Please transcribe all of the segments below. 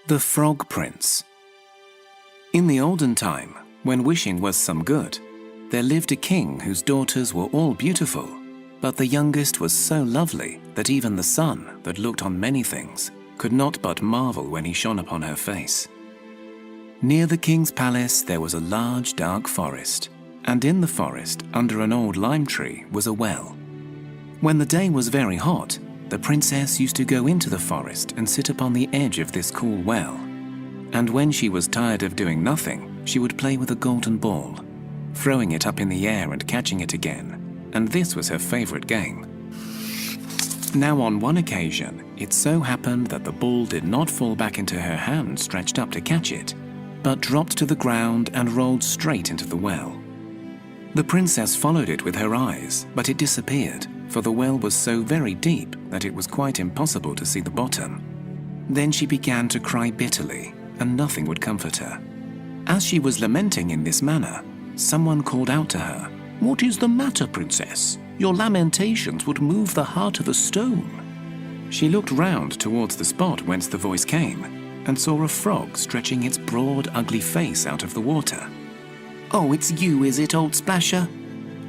The Frog Prince. In the olden time, when wishing was some good, there lived a king whose daughters were all beautiful, but the youngest was so lovely that even the sun, that looked on many things, could not but marvel when he shone upon her face. Near the king's palace there was a large dark forest, and in the forest, under an old lime tree, was a well. When the day was very hot, the princess used to go into the forest and sit upon the edge of this cool well. And when she was tired of doing nothing, she would play with a golden ball, throwing it up in the air and catching it again, and this was her favorite game. Now on one occasion, it so happened that the ball did not fall back into her hand stretched up to catch it, but dropped to the ground and rolled straight into the well. The princess followed it with her eyes, but it disappeared, for the well was so very deep that it was quite impossible to see the bottom. Then she began to cry bitterly, and nothing would comfort her. As she was lamenting in this manner, someone called out to her, "What is the matter, princess? Your lamentations would move the heart of a stone." She looked round towards the spot whence the voice came, and saw a frog stretching its broad, ugly face out of the water. "Oh, it's you, is it, old Splasher?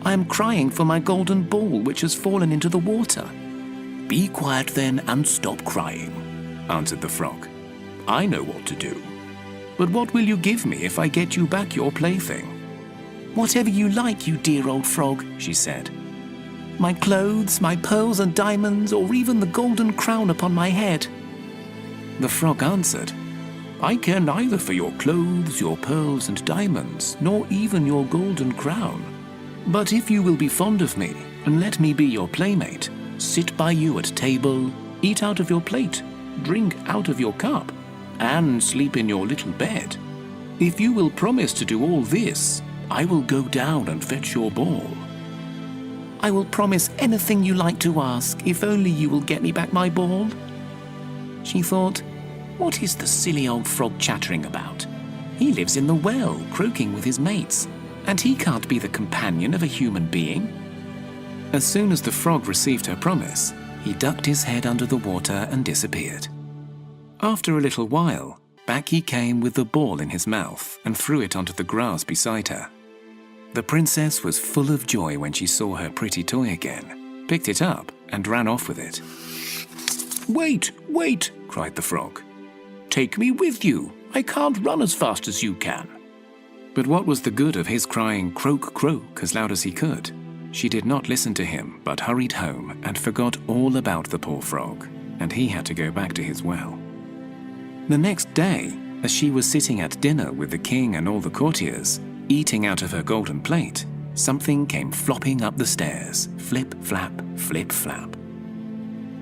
I am crying for my golden ball which has fallen into the water." "Be quiet then and stop crying," answered the frog. "I know what to do. But what will you give me if I get you back your plaything?" "Whatever you like, you dear old frog," she said. "My clothes, my pearls and diamonds, or even the golden crown upon my head." The frog answered, "I care neither for your clothes, your pearls and diamonds, nor even your golden crown. But if you will be fond of me, and let me be your playmate, sit by you at table, eat out of your plate, drink out of your cup, and sleep in your little bed, if you will promise to do all this, I will go down and fetch your ball." "I will promise anything you like to ask, if only you will get me back my ball." She thought, "What is the silly old frog chattering about? He lives in the well, croaking with his mates, and he can't be the companion of a human being." As soon as the frog received her promise, he ducked his head under the water and disappeared. After a little while, back he came with the ball in his mouth and threw it onto the grass beside her. The princess was full of joy when she saw her pretty toy again, picked it up and ran off with it. "Wait, wait," cried the frog. "Take me with you. I can't run as fast as you can." But what was the good of his crying "croak, croak" as loud as he could? She did not listen to him, but hurried home and forgot all about the poor frog, and he had to go back to his well. The next day, as she was sitting at dinner with the king and all the courtiers, eating out of her golden plate, something came flopping up the stairs, flip, flap, flip, flap.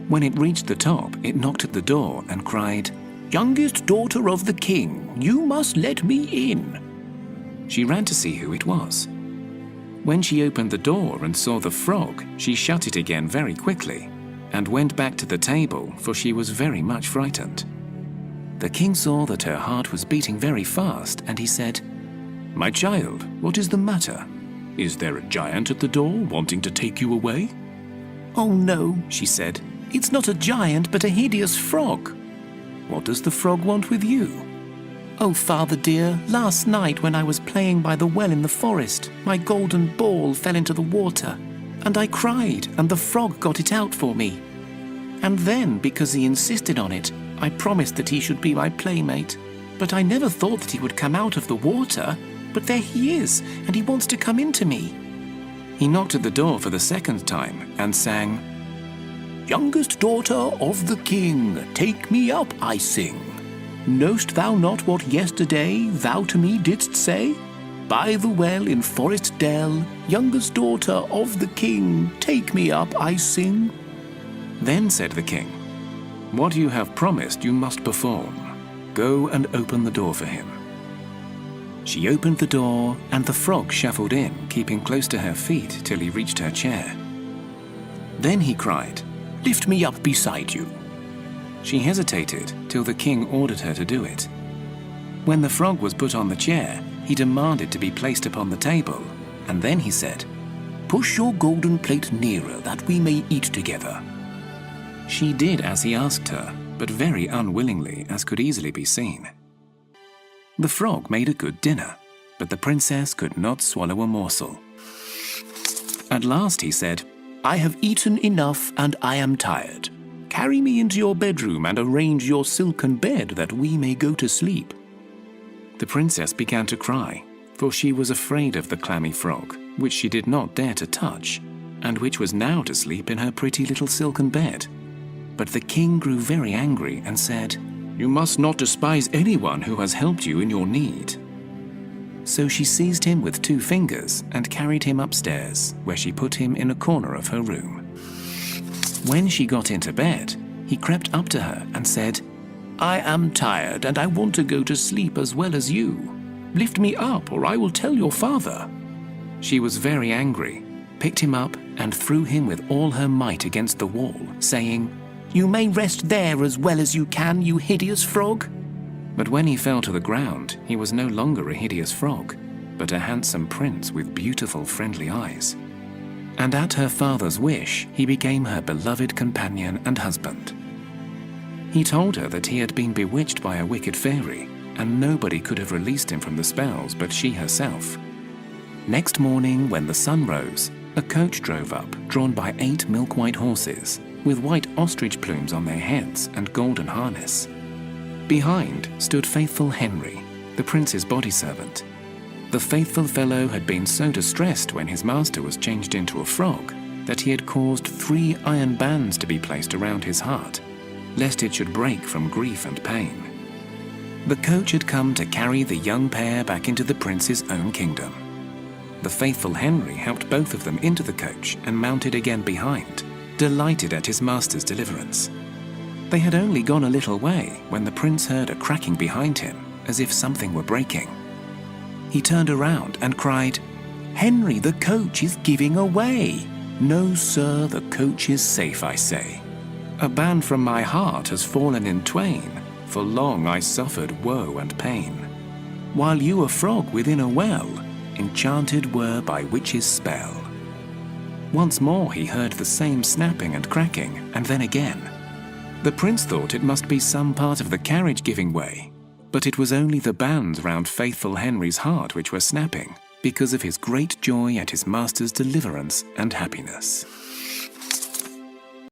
When it reached the top, it knocked at the door and cried, "Youngest daughter of the king, you must let me in." She ran to see who it was. When she opened the door and saw the frog, she shut it again very quickly and went back to the table, for she was very much frightened. The king saw that her heart was beating very fast, and he said, "My child, what is the matter? Is there a giant at the door wanting to take you away?" "Oh no," she said, "it's not a giant but a hideous frog." "What does the frog want with you?" "Oh, father dear, last night when I was playing by the well in the forest, my golden ball fell into the water, and I cried, and the frog got it out for me. And then, because he insisted on it, I promised that he should be my playmate. But I never thought that he would come out of the water, but there he is, and he wants to come into me." He knocked at the door for the second time and sang, "Youngest daughter of the king, take me up, I sing. Know'st thou not what yesterday thou to me didst say? By the well in forest dell, youngest daughter of the king, take me up, I sing." Then said the king, "What you have promised you must perform. Go and open the door for him." She opened the door, and the frog shuffled in, keeping close to her feet till he reached her chair. Then he cried, "Lift me up beside you." She hesitated till the king ordered her to do it. When the frog was put on the chair, he demanded to be placed upon the table, and then he said, "Push your golden plate nearer that we may eat together." She did as he asked her, but very unwillingly, as could easily be seen. The frog made a good dinner, but the princess could not swallow a morsel. At last he said, "I have eaten enough and I am tired. Carry me into your bedroom and arrange your silken bed that we may go to sleep." The princess began to cry, for she was afraid of the clammy frog, which she did not dare to touch, and which was now to sleep in her pretty little silken bed. But the king grew very angry and said, "You must not despise anyone who has helped you in your need." So she seized him with 2 fingers and carried him upstairs, where she put him in a corner of her room. When she got into bed, he crept up to her and said, "I am tired and I want to go to sleep as well as you. Lift me up or I will tell your father." She was very angry, picked him up and threw him with all her might against the wall, saying, "You may rest there as well as you can, you hideous frog." But when he fell to the ground, he was no longer a hideous frog, but a handsome prince with beautiful friendly eyes. And at her father's wish, he became her beloved companion and husband. He told her that he had been bewitched by a wicked fairy, and nobody could have released him from the spells but she herself. Next morning, when the sun rose, a coach drove up, drawn by 8 milk-white horses, with white ostrich plumes on their heads and golden harness. Behind stood faithful Henry, the prince's body servant. The faithful fellow had been so distressed when his master was changed into a frog that he had caused 3 iron bands to be placed around his heart, lest it should break from grief and pain. The coach had come to carry the young pair back into the prince's own kingdom. The faithful Henry helped both of them into the coach and mounted again behind, delighted at his master's deliverance. They had only gone a little way when the prince heard a cracking behind him, as if something were breaking. He turned around and cried, "Henry, the coach is giving away! No, sir, the coach is safe, I say. A band from my heart has fallen in twain, for long I suffered woe and pain. While you a frog within a well, enchanted were by witch's spell." Once more he heard the same snapping and cracking, and then again. The prince thought it must be some part of the carriage giving way, but it was only the bands round faithful Henry's heart which were snapping, because of his great joy at his master's deliverance and happiness.